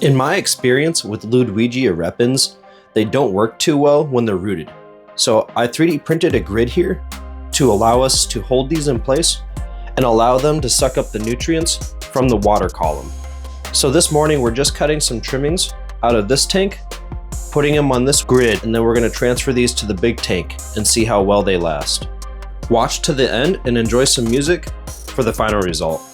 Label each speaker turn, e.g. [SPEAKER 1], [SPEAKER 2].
[SPEAKER 1] In my experience with Ludwig repens, they don't work too well when they're rooted. So I 3D printed a grid here to allow us to hold these in place and allow them to suck up the nutrients from the water column. So this morning we're just cutting some trimmings out of this tank, putting them on this grid, and then we're going to transfer these to the big tank and see how well they last. Watch to the end and enjoy some music for the final result.